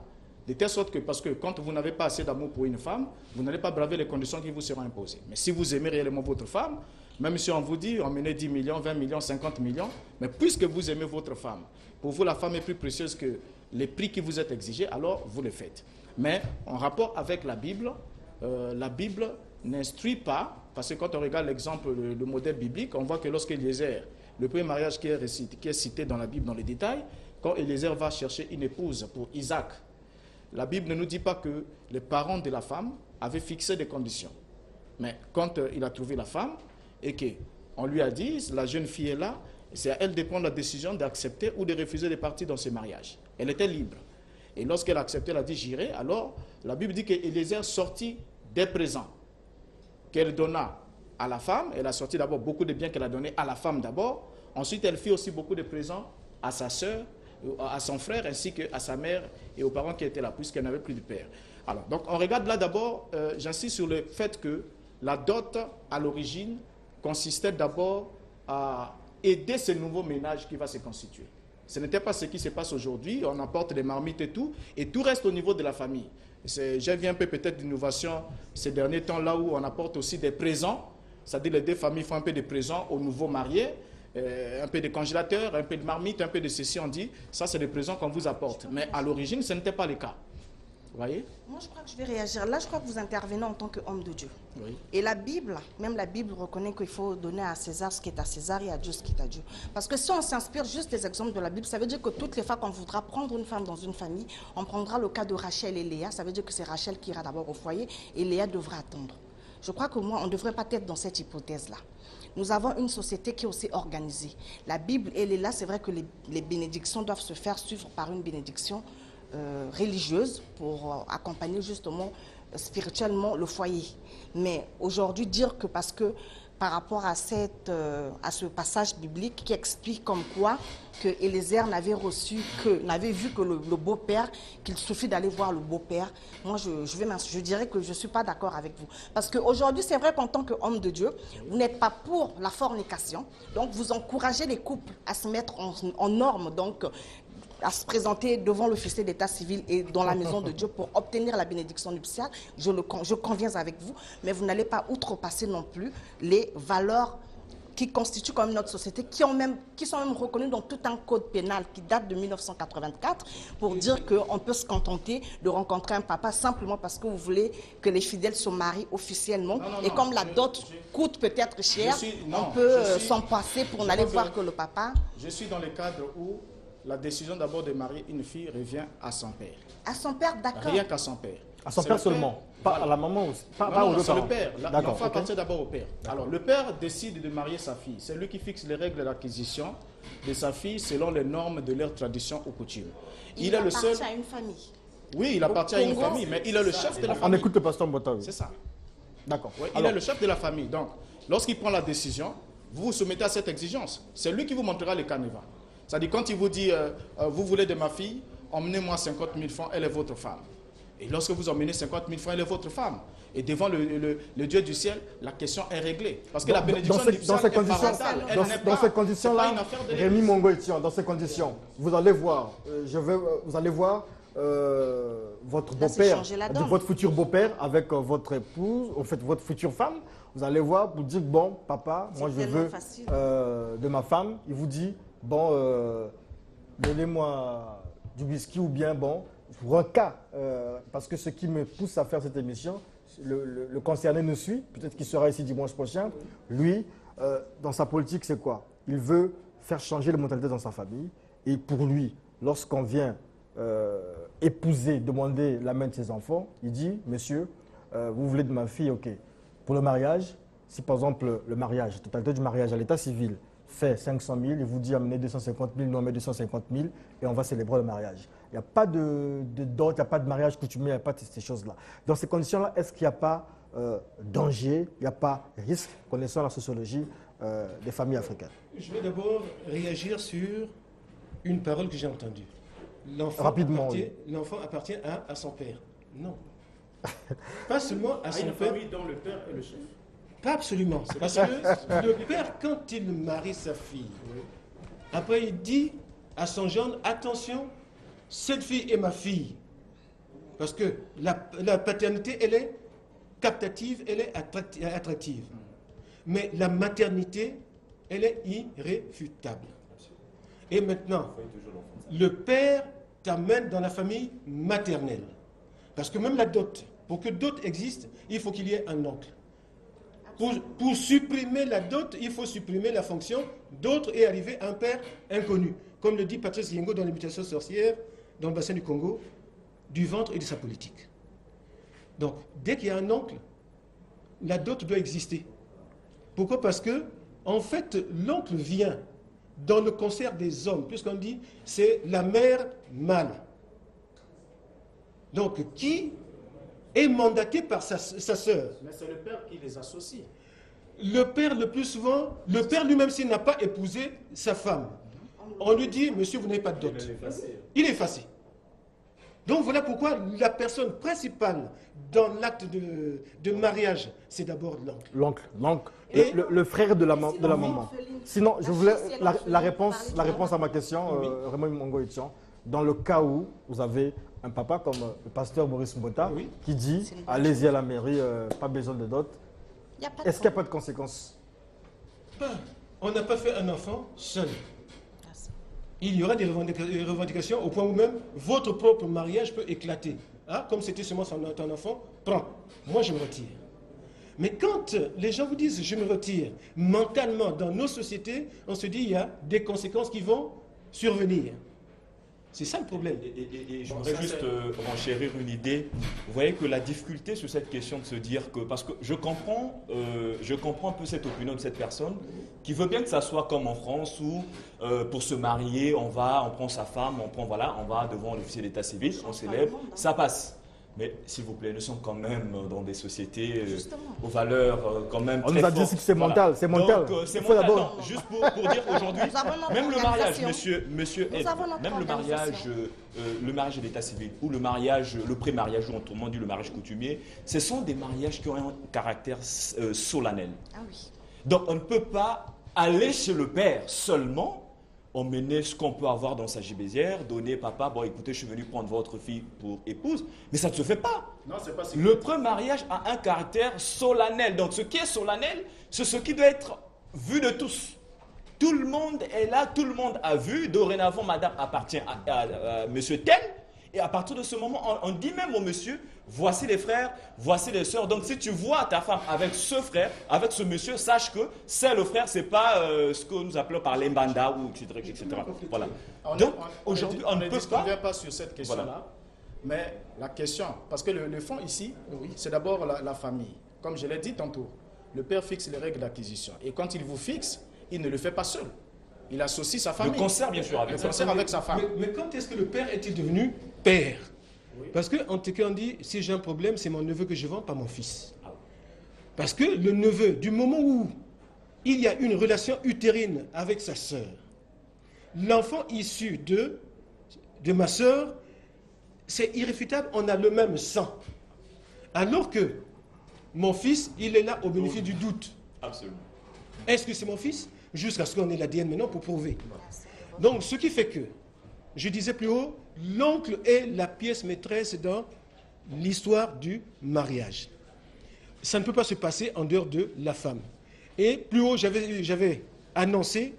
De telle sorte que, parce que quand vous n'avez pas assez d'amour pour une femme, vous n'allez pas braver les conditions qui vous seront imposées. Mais si vous aimez réellement votre femme, même si on vous dit emmenez 10 millions, 20 millions, 50 millions, mais puisque vous aimez votre femme, pour vous la femme est plus précieuse que les prix qui vous est exigés, alors vous le faites. Mais en rapport avec la Bible n'instruit pas, parce que quand on regarde l'exemple, le modèle biblique, on voit que lorsque Eliezer, le premier mariage qui est cité dans la Bible dans les détails, quand Eliezer va chercher une épouse pour Isaac, la Bible ne nous dit pas que les parents de la femme avaient fixé des conditions. Mais quand il a trouvé la femme et qu'on lui a dit, la jeune fille est là, c'est à elle de prendre la décision d'accepter ou de refuser de partir dans ce mariage. Elle était libre. Et lorsqu'elle a accepté, elle a dit j'irai. Alors, la Bible dit qu'Eliezer sortit des présents qu'elle donna à la femme. Elle a sorti d'abord beaucoup de biens qu'elle a donnés à la femme d'abord. Ensuite, elle fit aussi beaucoup de présents à sa sœur, à son frère ainsi qu'à sa mère et aux parents qui étaient là, puisqu'elle n'avait plus de père. Alors, donc on regarde là d'abord, j'insiste sur le fait que la dot, à l'origine, consistait d'abord à aider ce nouveau ménage qui va se constituer. Ce n'était pas ce qui se passe aujourd'hui, on apporte des marmites et tout reste au niveau de la famille. J'ai vu un peu peut-être d'innovation ces derniers temps, là où on apporte aussi des présents, c'est-à-dire les deux familles font un peu de présents aux nouveaux mariés, un peu de congélateur, un peu de marmite, un peu de ceci, on dit, ça c'est des présents qu'on vous apporte. Mais à l'origine, ce n'était pas le cas. Vous voyez? Moi, je crois que je vais réagir. Là, je crois que vous intervenez en tant qu'homme de Dieu. Oui. Et la Bible, même la Bible reconnaît qu'il faut donner à César ce qui est à César et à Dieu ce qui est à Dieu. Parce que si on s'inspire juste des exemples de la Bible, ça veut dire que toutes les fois qu'on voudra prendre une femme dans une famille, on prendra le cas de Rachel et Léa. Ça veut dire que c'est Rachel qui ira d'abord au foyer et Léa devra attendre. Je crois que moi, on ne devrait pas être dans cette hypothèse-là. Nous avons une société qui est aussi organisée. La Bible, elle est là. C'est vrai que les bénédictions doivent se faire suivre par une bénédiction religieuse pour accompagner justement spirituellement le foyer. Mais aujourd'hui, dire que parce que par rapport à ce passage biblique qui explique comme quoi que Eliezer n'avait vu que le beau-père, qu'il suffit d'aller voir le beau-père. Moi, je dirais que je ne suis pas d'accord avec vous. Parce qu'aujourd'hui, c'est vrai qu'en tant qu'homme de Dieu, vous n'êtes pas pour la fornication. Donc, vous encouragez les couples à se mettre en norme, donc à se présenter devant l'officier d'état civil et dans la maison de Dieu pour obtenir la bénédiction nuptiale. Je conviens avec vous, mais vous n'allez pas outrepasser non plus les valeurs qui constituent quand même notre société, qui sont même reconnus dans tout un code pénal qui date de 1984 pour dire qu'on peut se contenter de rencontrer un papa simplement parce que vous voulez que les fidèles se marient officiellement. Et comme la dot coûte peut-être cher, on peut s'en passer pour n'aller voir que le papa. Je suis dans le cadre où la décision d'abord de marier une fille revient à son père. À son père, d'accord. Rien qu'à son père. À son père seulement, pas à la maman aussi. Pas aux deux c'est parents. le père. L'enfant appartient d'abord au père. Alors, le père décide de marier sa fille. C'est lui qui fixe les règles d'acquisition de sa fille selon les normes de leur tradition ou coutume. Il est le seul. Il appartient à une famille. Oui, il appartient à une famille, mais il est le chef de la famille. On écoute le pasteur Mbota. Oui. C'est ça. D'accord. Oui, il est le chef de la famille. Donc, lorsqu'il prend la décision, vous vous soumettez à cette exigence. C'est lui qui vous montrera le canevas. C'est-à-dire, quand il vous dit, vous voulez de ma fille, emmenez-moi 50 000 francs, elle est votre femme. Et lorsque vous emmenez 50 000 francs, elle est votre femme. Et devant le Dieu du ciel, la question est réglée. Parce que la bénédiction dans ces conditions-là, Rémi Mongo-Etienne, dans ces conditions, vous allez voir, votre beau-père, votre futur beau-père avec votre épouse, en fait votre future femme. Vous allez voir pour dire, bon, papa, moi je veux de ma femme. Il vous dit, bon, donnez-moi du whisky ou bien, bon, pour un cas, parce que ce qui me pousse à faire cette émission, le concerné nous suit, peut-être qu'il sera ici dimanche prochain. Lui, dans sa politique, c'est quoi? Il veut faire changer les mentalités dans sa famille. Et pour lui, lorsqu'on vient épouser, demander la main de ses enfants, il dit, monsieur, vous voulez de ma fille, ok. Pour le mariage, si par exemple le mariage, la totalité du mariage à l'état civil fait 500 000, il vous dit amenez 250 000, nous on met 250 000 et on va célébrer le mariage. Il n'y a pas de dot, il n'y a pas de mariage coutumier, il n'y a pas de ces choses-là. Dans ces conditions-là, est-ce qu'il n'y a pas danger, il n'y a pas risque, connaissant la sociologie des familles africaines? Je vais d'abord réagir sur une parole que j'ai entendue. Rapidement, l'enfant appartient à son père. Non. Pas seulement à son une père. famille dont le père est le chef. Pas absolument. Parce que le père, quand il marie sa fille, après il dit à son gendre, attention, cette fille est ma fille. Parce que la paternité, elle est captative, elle est attractive. Mais la maternité, elle est irréfutable. Et maintenant, le père t'amène dans la famille maternelle. Parce que même la dot, pour que dot existe, il faut qu'il y ait un oncle. Pour supprimer la dot, il faut supprimer la fonction d'autre et arriver à un père inconnu. Comme le dit Patrice Yengo dans l'Imitation sorcière, dans le bassin du Congo, du ventre et de sa politique. Donc, dès qu'il y a un oncle, la dot doit exister. Pourquoi? Parce que, en fait, l'oncle vient dans le concert des hommes, puisqu'on dit c'est la mère mâle. Donc, qui est mandaté par sa sœur. Mais c'est le père qui les associe. Le père, le plus souvent, le père lui-même, s'il n'a pas épousé sa femme, on lui dit, monsieur, vous n'avez pas de dot. Il est effacé. Donc voilà pourquoi la personne principale dans l'acte de mariage, c'est d'abord l'oncle. L'oncle, le frère de la maman. Sinon, je voulais la réponse à ma question, Raymond Mongo-Etienne. Dans le cas où vous avez un papa comme le pasteur Maurice Mbota qui dit allez-y à la mairie, pas besoin de dot. Est-ce qu'il n'y a pas de conséquences? On n'a pas fait un enfant seul. Il y aura des revendications au point où même votre propre mariage peut éclater. Ah, comme c'était seulement ton enfant, prends. Moi, je me retire. Mais quand les gens vous disent je me retire, mentalement, dans nos sociétés, on se dit il y a des conséquences qui vont survenir. C'est ça le problème. Et j'aimerais juste renchérir une idée. Vous voyez que la difficulté sur cette question de se dire que, parce que je comprends un peu cette opinion de cette personne qui veut bien que ça soit comme en France où pour se marier, on prend sa femme, on va devant l'officier d'état civil, on célèbre, ça passe. Mais s'il vous plaît, nous sommes quand même dans des sociétés Justement. aux valeurs quand même On très nous a dit fortes. que c'est Voilà. mental, c'est mental. Donc, c'est Il faut mental. d'abord- Non, juste pour dire qu'aujourd'hui, Nous avons notre même le mariage, organisation. monsieur Nous Ed, avons notre même organisation. le mariage de l'état civil ou le mariage, le pré-mariage, ou autrement dit le mariage coutumier, ce sont des mariages qui ont un caractère solennel. Ah oui. Donc on ne peut pas aller chez le père seulement, emmener ce qu'on peut avoir dans sa gibésière, donner papa, bon écoutez, je suis venu prendre votre fille pour épouse, mais ça ne se fait pas. Non, c'est pas si Le pré-mariage a un caractère solennel. Donc ce qui est solennel, c'est ce qui doit être vu de tous. Tout le monde est là, tout le monde a vu. Dorénavant, madame appartient à monsieur tel. Et à partir de ce moment, on dit même au monsieur, voici les frères, voici les sœurs. Donc si tu vois ta femme avec ce frère, avec ce monsieur, sache que c'est le frère, c'est pas ce que nous appelons par les mbanda ou etc. etc. Voilà. Donc aujourd'hui, on ne peut pas sur cette question-là. Voilà. Mais la question, parce que le fond ici, c'est d'abord la famille. Comme je l'ai dit tantôt, le père fixe les règles d'acquisition. Et quand il vous fixe, il ne le fait pas seul. Il associe sa famille. Le concert, bien sûr, avec Le sa concert famille. avec sa femme. Mais quand est-ce que le père est-il devenu père? Parce qu'en tout cas, on dit, si j'ai un problème, c'est mon neveu que je vends, pas mon fils. Parce que le neveu, du moment où il y a une relation utérine avec sa sœur, l'enfant issu de ma sœur, c'est irréfutable, on a le même sang. Alors que mon fils, il est là au bénéfice du doute. Absolument. Est-ce que c'est mon fils? Jusqu'à ce qu'on ait l'ADN maintenant pour prouver. Donc, ce qui fait que, je disais plus haut, l'oncle est la pièce maîtresse dans l'histoire du mariage. Ça ne peut pas se passer en dehors de la femme. Et plus haut, j'avais annoncé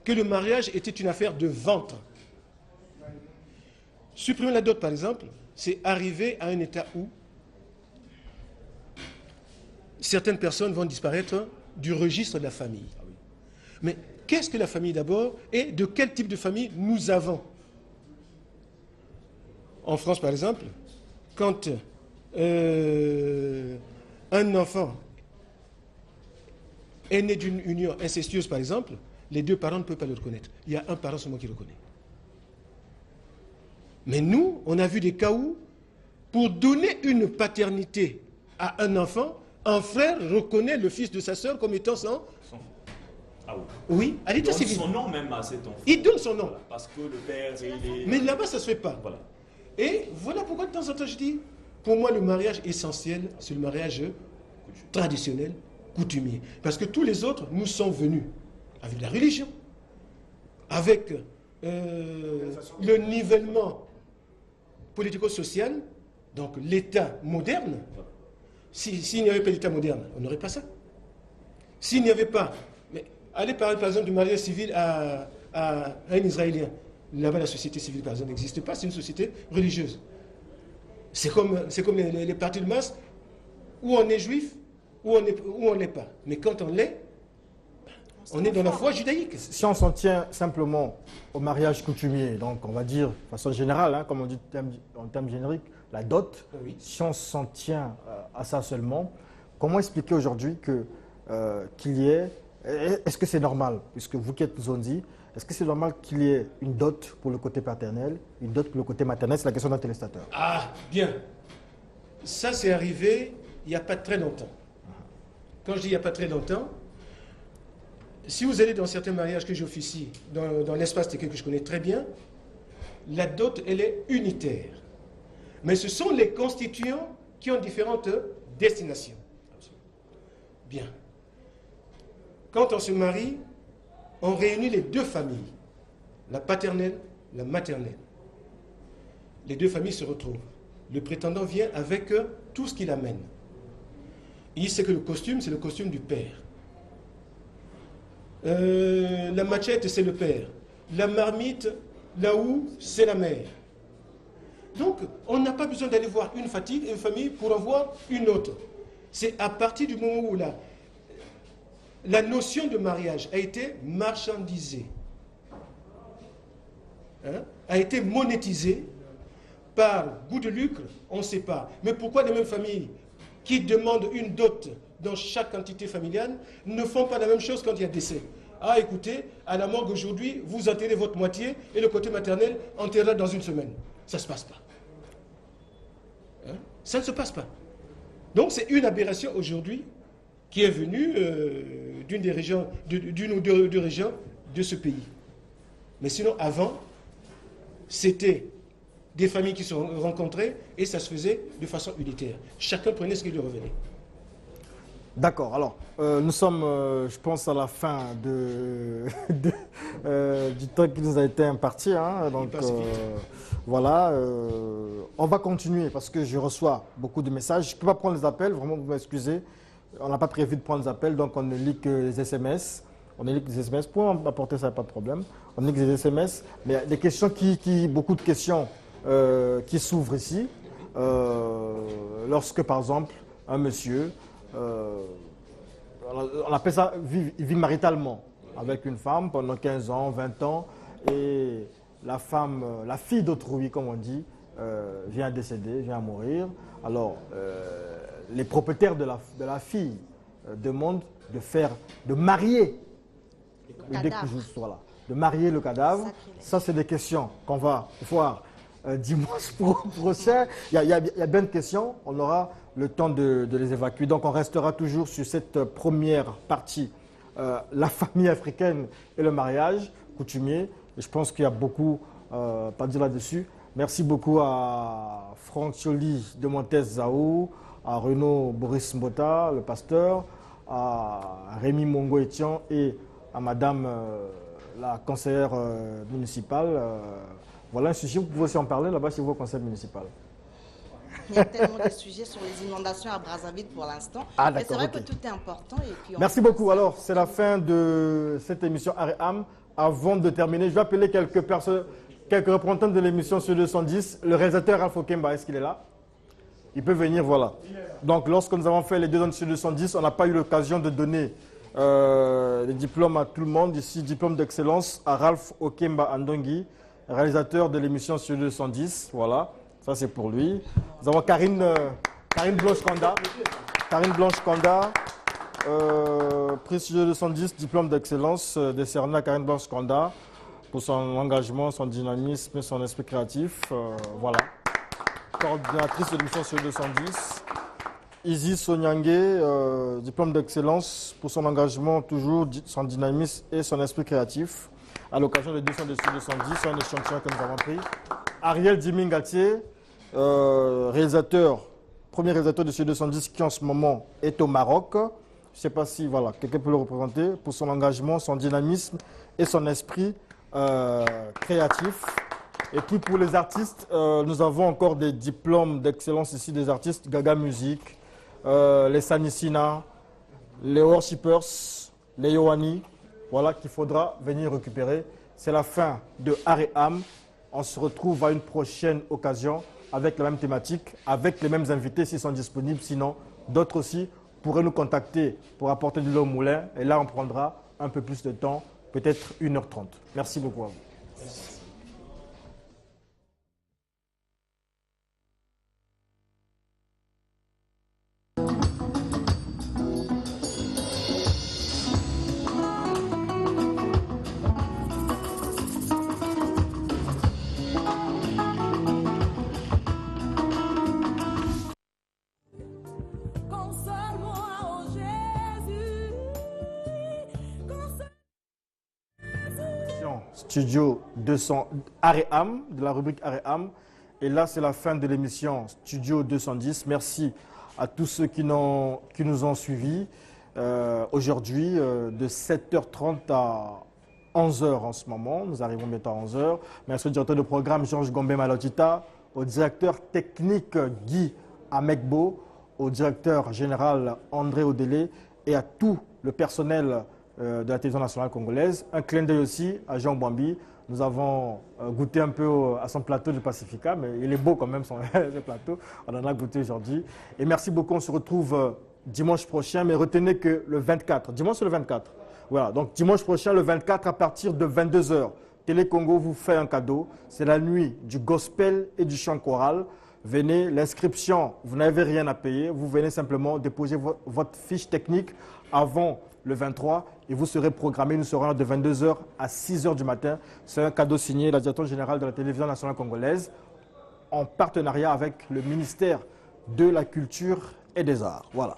que le mariage était une affaire de ventre. Supprimer la dot, par exemple, c'est arriver à un état où certaines personnes vont disparaître du registre de la famille. Mais qu'est-ce que la famille d'abord et de quel type de famille nous avons? En France, par exemple, quand un enfant est né d'une union incestueuse, par exemple, les deux parents ne peuvent pas le reconnaître. Il y a un parent seulement qui le reconnaît. Mais nous, on a vu des cas où, pour donner une paternité à un enfant, un frère reconnaît le fils de sa sœur comme étant son... Ah oui. Oui, à l'état Il donne civil. son nom même à cet enfant. Il donne son nom. Voilà, parce que le père, il est... Mais là-bas, ça ne se fait pas. Voilà. Et voilà pourquoi de temps en temps je dis, pour moi le mariage essentiel, c'est le mariage traditionnel, coutumier. Parce que tous les autres, nous sont venus avec la religion, avec le nivellement politico-social, donc l'État moderne. S'il n'y avait pas l'État moderne, on n'aurait pas ça. S'il n'y avait pas... Mais allez parler par exemple du mariage civil à un Israélien. Là-bas, la société civile, par exemple, n'existe pas, c'est une société religieuse. C'est comme les partis de masse, où on est juif, où on n'est pas. Mais quand on l'est, on est dans la foi judaïque. Si on s'en tient simplement au mariage coutumier, donc on va dire de façon générale, hein, comme on dit en termes génériques, la dot, Oui. si on s'en tient à ça seulement, comment expliquer aujourd'hui qu'il y ait, est-ce que c'est normal, puisque vous qui êtes Zondi, est-ce que c'est normal qu'il y ait une dot pour le côté paternel, une dot pour le côté maternel? C'est la question d'un téléspectateur. Ah, bien. Ça, c'est arrivé il n'y a pas très longtemps. Quand je dis il n'y a pas très longtemps, si vous allez dans certains mariages que j'officie, dans l'espace que je connais très bien, la dot, elle est unitaire. Mais ce sont les constituants qui ont différentes destinations. Bien. Quand on se marie, on réunit les deux familles, la paternelle, la maternelle. Les deux familles se retrouvent. Le prétendant vient avec tout ce qu'il amène. Il sait que le costume, c'est le costume du père. La machette, c'est le père. La marmite, la houe, c'est la mère. Donc, on n'a pas besoin d'aller voir une famille pour en voir une autre. C'est à partir du moment où la notion de mariage a été marchandisée, hein, a été monétisée par goût de lucre, on ne sait pas. Mais pourquoi les mêmes familles qui demandent une dot dans chaque entité familiale ne font pas la même chose quand il y a décès? Ah, écoutez, à la morgue aujourd'hui, vous enterrez votre moitié et le côté maternel enterrera dans une semaine. Ça ne se passe pas. Hein? Ça ne se passe pas. Donc c'est une aberration aujourd'hui qui est venue d'une des régions, d'une ou deux régions de ce pays. Mais sinon, avant, c'était des familles qui se rencontraient et ça se faisait de façon unitaire. Chacun prenait ce qui lui revenait. D'accord, alors nous sommes, je pense, à la fin du temps qui nous a été imparti. Hein, donc voilà, on va continuer parce que je reçois beaucoup de messages. Je ne peux pas prendre les appels, vraiment vous m'excusez. On n'a pas prévu de prendre les appels, donc on ne lit que les SMS. On ne lit que les SMS, pour apporter ça, pas de problème. On ne lit que les SMS, mais il y a des questions beaucoup de questions qui s'ouvrent ici. Lorsque, par exemple, un monsieur... on appelle ça vit maritalement avec une femme pendant 15 ans, 20 ans et la femme, la fille d'autrui comme on dit, vient décéder, vient mourir. Alors les propriétaires de la fille demandent de marier le décousu, voilà, de marier le cadavre. Ça c'est des questions qu'on va voir dimanche prochain. Il y a bien de questions, on aura le temps de les évacuer. Donc on restera toujours sur cette première partie, la famille africaine et le mariage coutumier. Et je pense qu'il y a beaucoup à dire là-dessus. Merci beaucoup à Franck Chioli de Montes Zaou, à Renaud Boris Mbota, le pasteur, à Rémi Mongo Etian et à Madame la conseillère municipale. Voilà un sujet, vous pouvez aussi en parler là-bas chez vos conseils municipaux. Il y a tellement de sujets sur les inondations à Brazzaville pour l'instant. Ah, mais c'est vrai okay. que tout est important. Et puis merci beaucoup. Alors, c'est la fin de cette émission Aréam. Avant de terminer, je vais appeler quelques représentants de l'émission sur 210. Le réalisateur Alpha Kemba, est-ce qu'il est là? Il peut venir, voilà. Donc, lorsque nous avons fait les 2 ans sur 210, on n'a pas eu l'occasion de donner les diplômes à tout le monde. Ici, diplôme d'excellence à Ralph Okemba Andongi, réalisateur de l'émission sur 210. Voilà, ça c'est pour lui. Nous avons Karine Blanche-Kanda. Karine Blanche-Kanda, prix sur 210, diplôme d'excellence décerné à Karine Blanche-Kanda pour son engagement, son dynamisme et son esprit créatif. Voilà. Coordinatrice de l'émission sur 210. Isis Sonyangue, diplôme d'excellence pour son engagement, toujours son dynamisme et son esprit créatif. À l'occasion de 210, c'est un échantillon que nous avons pris. Ariel Dimingatier, premier réalisateur de ce 210 qui en ce moment est au Maroc. Je ne sais pas si voilà, quelqu'un peut le représenter pour son engagement, son dynamisme et son esprit créatif. Et puis pour les artistes, nous avons encore des diplômes d'excellence ici des artistes Gaga Music, les Sanissina, les Worshippers, les Yohani. Voilà qu'il faudra venir récupérer. C'est la fin de Aréam. On se retrouve à une prochaine occasion avec la même thématique, avec les mêmes invités s'ils sont disponibles. Sinon, d'autres aussi pourraient nous contacter pour apporter de l'eau au moulin. Et là, on prendra un peu plus de temps, peut-être 1h30. Merci beaucoup à vous. Merci. Studio 200 Aréam, de la rubrique Aréam. Et là, c'est la fin de l'émission Studio 210. Merci à tous ceux qui nous ont suivis aujourd'hui de 7h30 à 11h en ce moment. Nous arrivons bientôt à 11h. Merci au directeur de programme Georges Gombe Malotita, au directeur technique Guy Amekbo, au directeur général André Odélé et à tout le personnel de la télévision nationale congolaise. Un clin d'œil aussi à Jean Bambi. Nous avons goûté un peu à son plateau du Pacifica, mais il est beau quand même son plateau. On en a goûté aujourd'hui. Et merci beaucoup. On se retrouve dimanche prochain, mais retenez que le 24, dimanche c'est le 24. Voilà, donc dimanche prochain, le 24, à partir de 22h, Télé Congo vous fait un cadeau. C'est la nuit du gospel et du chant choral. Venez, l'inscription, vous n'avez rien à payer. Vous venez simplement déposer votre fiche technique avant le 23 et vous serez programmé. Nous serons là de 22h à 6h du matin. C'est un cadeau signé la direction générale de la télévision nationale congolaise en partenariat avec le ministère de la culture et des arts. Voilà.